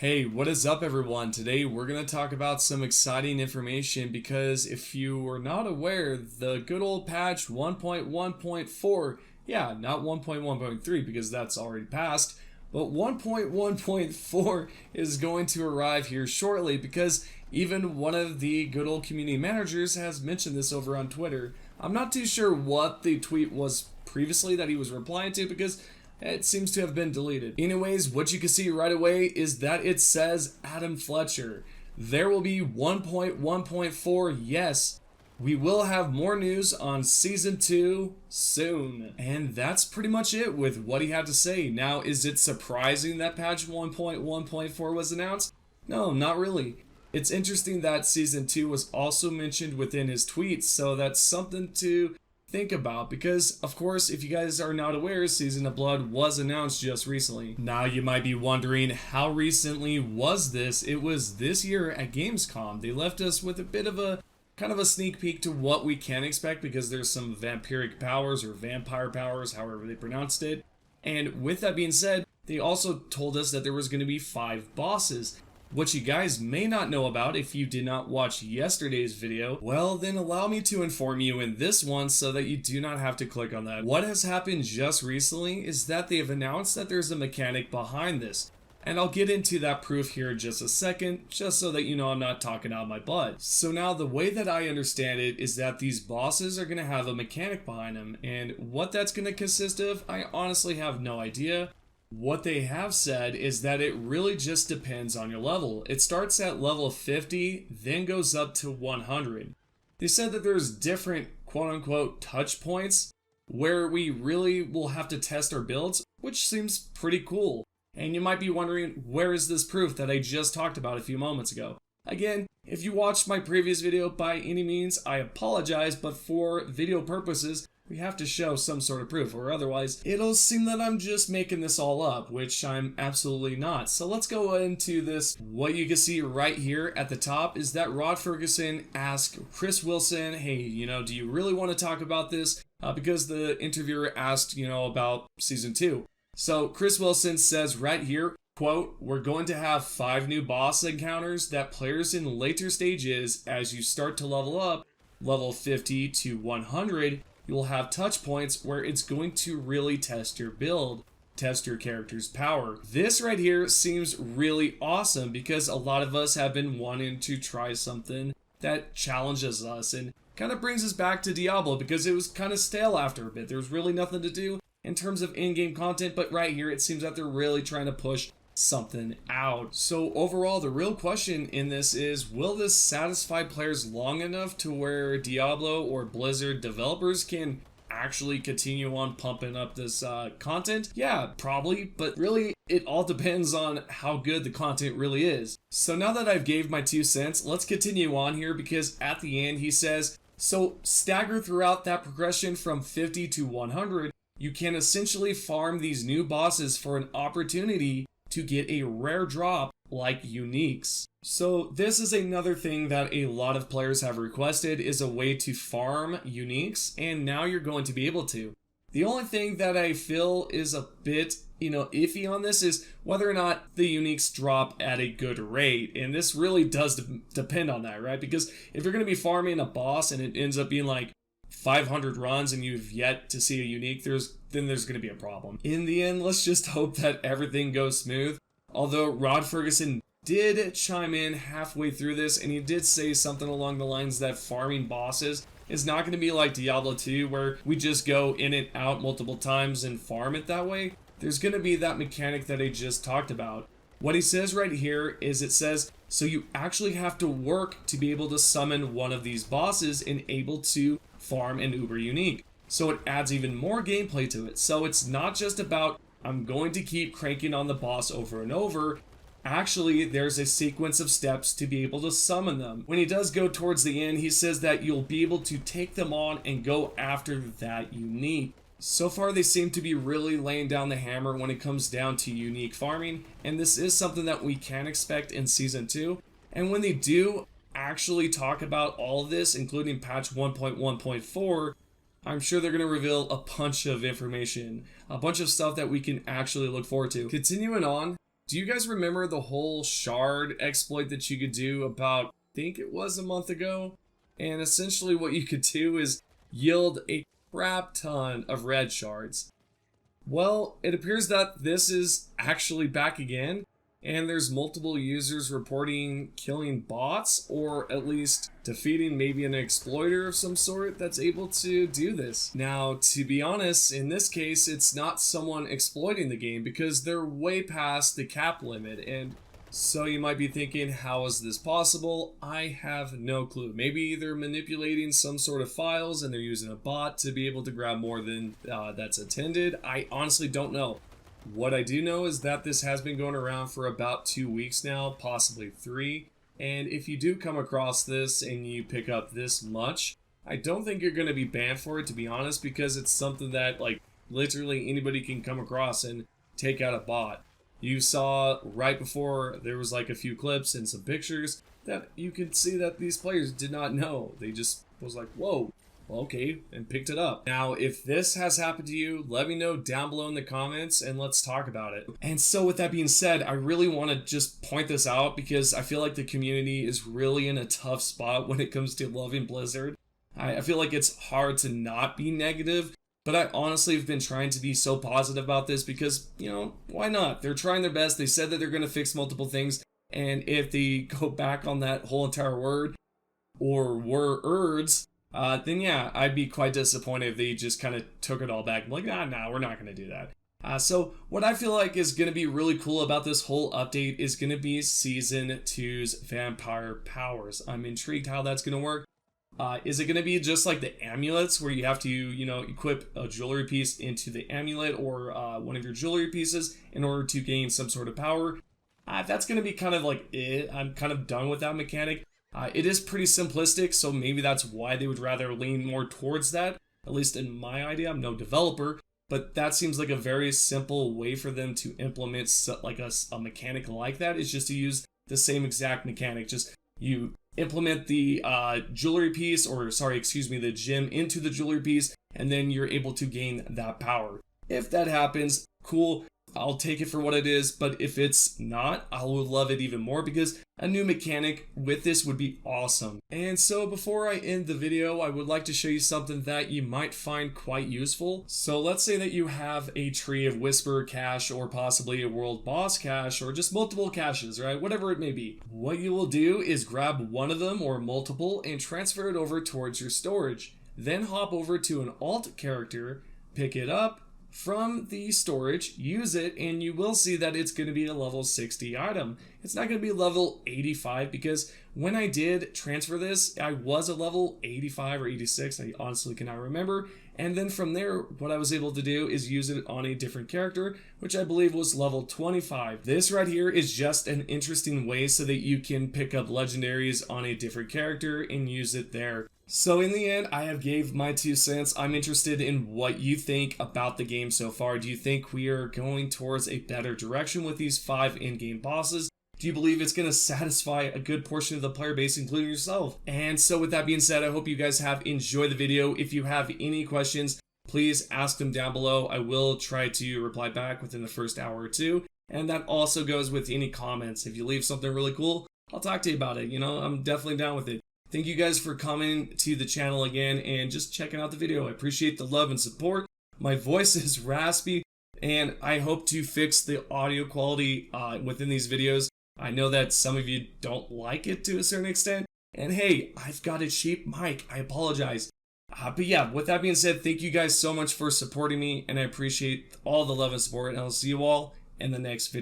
Hey, what is up everyone? Today we're going to talk about some exciting information because if you were not aware, the good old patch 1.1.4, yeah, not 1.1.3 because that's already passed, but 1.1.4 is going to arrive here shortly because even one of the good old community managers has mentioned this over on Twitter. I'm not too sure what the tweet was previously that he was replying to because it seems to have been deleted. Anyways, what you can see right away is that it says Adam Fletcher. There will be 1.1.4, yes. We will have more news on Season 2 soon. And that's pretty much it with what he had to say. Now, is it surprising that patch 1.1.4 was announced? No, not really. It's interesting that Season 2 was also mentioned within his tweets, so that's something to think about because, of course, if you guys are not aware, Season of Blood was announced just recently. Now you might be wondering, how recently was this? It was this year at Gamescom. They left us with a bit of a kind of a sneak peek to what we can expect because there's some vampiric powers or vampire powers, however they pronounced it. And with that being said, they also told us that there was going to be 5 bosses. What you guys may not know about if you did not watch yesterday's video, well then allow me to inform you in this one so that you do not have to click on that. What has happened just recently is that they have announced that there's a mechanic behind this. And I'll get into that proof here in just a second, just so that you know I'm not talking out my butt. So now the way that I understand it is that these bosses are going to have a mechanic behind them, and what that's going to consist of, I honestly have no idea. What they have said is that it really just depends on your level. It starts at level 50, then goes up to 100. They said that there's different quote-unquote touch points where we really will have to test our builds, which seems pretty cool. And you might be wondering, where is this proof that I just talked about a few moments ago? Again, if you watched my previous video by any means, I apologize, but for video purposes, we have to show some sort of proof, or otherwise it'll seem that I'm just making this all up, which I'm absolutely not. So let's go into this. What you can see right here at the top is that Rod Ferguson asked Chris Wilson, hey, do you really want to talk about this? Because the interviewer asked, about Season 2. So Chris Wilson says right here, quote, we're going to have 5 new boss encounters that players in later stages, as you start to level up, level 50 to 100, you'll have touch points where it's going to really test your build, test your character's power. This right here seems really awesome because a lot of us have been wanting to try something that challenges us and kind of brings us back to Diablo because it was kind of stale after a bit. There was really nothing to do in terms of in-game content, but right here it seems that they're really trying to push something out. So overall, the real question in this is, will this satisfy players long enough to where Diablo or Blizzard developers can actually continue on pumping up this content? Yeah, probably, but really it all depends on how good the content really is. So now that I've gave my 2 cents, let's continue on here because at the end he says, so stagger throughout that progression from 50 to 100, you can essentially farm these new bosses for an opportunity to get a rare drop like uniques. So this is another thing that a lot of players have requested, is a way to farm uniques, and now you're going to be able to. The only thing that I feel is a bit, iffy on this is whether or not the uniques drop at a good rate, and this really does depend on that, right? Because if you're going to be farming a boss and it ends up being like 500 runs and you've yet to see a unique, then there's going to be a problem. In the end, let's just hope that everything goes smooth. Although Rod Ferguson did chime in halfway through this, and he did say something along the lines that farming bosses is not going to be like Diablo 2 where we just go in and out multiple times and farm it that way. There's going to be that mechanic that I just talked about. What he says right here is it says, so you actually have to work to be able to summon one of these bosses and able to farm an uber unique. So it adds even more gameplay to it. So it's not just about, I'm going to keep cranking on the boss over and over. Actually, there's a sequence of steps to be able to summon them. When he does go towards the end, he says that you'll be able to take them on and go after that unique. So far, they seem to be really laying down the hammer when it comes down to unique farming, and this is something that we can expect in Season 2. And when they do actually talk about all of this, including patch 1.1.4, I'm sure they're going to reveal a bunch of information, a bunch of stuff that we can actually look forward to. Continuing on Do you guys remember the whole shard exploit that you could do about, I think it was a month ago? And essentially what you could do is yield a crap ton of red shards. Well, it appears that this is actually back again, and there's multiple users reporting killing bots, or at least defeating maybe an exploiter of some sort that's able to do this. Now, to be honest, in this case, it's not someone exploiting the game because they're way past the cap limit, and so you might be thinking, how is this possible? I have no clue. Maybe they're manipulating some sort of files and they're using a bot to be able to grab more than that's intended. I honestly don't know. What I do know is that this has been going around for about 2 weeks now, possibly 3. And if you do come across this and you pick up this much, I don't think you're going to be banned for it, to be honest, because it's something that like literally anybody can come across and take out a bot. You saw right before there was like a few clips and some pictures that you could see that these players did not know. They just was like, whoa, well, okay, and picked it up. Now, if this has happened to you, let me know down below in the comments and let's talk about it. And so with that being said, I really want to just point this out because I feel like the community is really in a tough spot when it comes to loving Blizzard. I feel like it's hard to not be negative. But I honestly have been trying to be so positive about this because, you know, why not? They're trying their best. They said that they're going to fix multiple things. And if they go back on that whole entire word or words, then yeah, I'd be quite disappointed if they just kind of took it all back. I'm like, nah, we're not going to do that. So what I feel like is going to be really cool about this whole update is going to be Season 2's Vampire Powers. I'm intrigued how that's going to work. Is it going to be just like the amulets where you have to, you know, equip a jewelry piece into the amulet or one of your jewelry pieces in order to gain some sort of power? That's going to be kind of like it. I'm kind of done with that mechanic. It is pretty simplistic, so maybe that's why they would rather lean more towards that. At least in my idea, I'm no developer, but that seems like a very simple way for them to implement like a mechanic like that, is just to use the same exact mechanic. Just you implement the jewelry piece, or sorry, excuse me, the gem into the jewelry piece, and then you're able to gain that power. If that happens, cool, I'll take it for what it is, but if it's not, I will love it even more because a new mechanic with this would be awesome. And so before I end the video, I would like to show you something that you might find quite useful. So let's say that you have a tree of Whisper cache or possibly a world boss cache or just multiple caches, right? Whatever it may be. What you will do is grab one of them or multiple and transfer it over towards your storage. Then hop over to an alt character, pick it up from the storage, use it, and you will see that it's going to be a level 60 item. It's not going to be level 85 because when I did transfer this, I was a level 85 or 86, I honestly cannot remember. And then from there, what I was able to do is use it on a different character, which I believe was level 25. This right here is just an interesting way so that you can pick up legendaries on a different character and use it there. So in the end, I have gave my 2 cents. I'm interested in what you think about the game so far. Do you think we are going towards a better direction with these 5 in-game bosses? Do you believe it's going to satisfy a good portion of the player base, including yourself? And so with that being said, I hope you guys have enjoyed the video. If you have any questions, please ask them down below. I will try to reply back within the first hour or 2. And that also goes with any comments. If you leave something really cool, I'll talk to you about it. You know, I'm definitely down with it. Thank you guys for coming to the channel again and just checking out the video. I appreciate the love and support. My voice is raspy and I hope to fix the audio quality within these videos. I know that some of you don't like it to a certain extent. And hey, I've got a cheap mic. I apologize. But yeah, with that being said, thank you guys so much for supporting me and I appreciate all the love and support, and I'll see you all in the next video.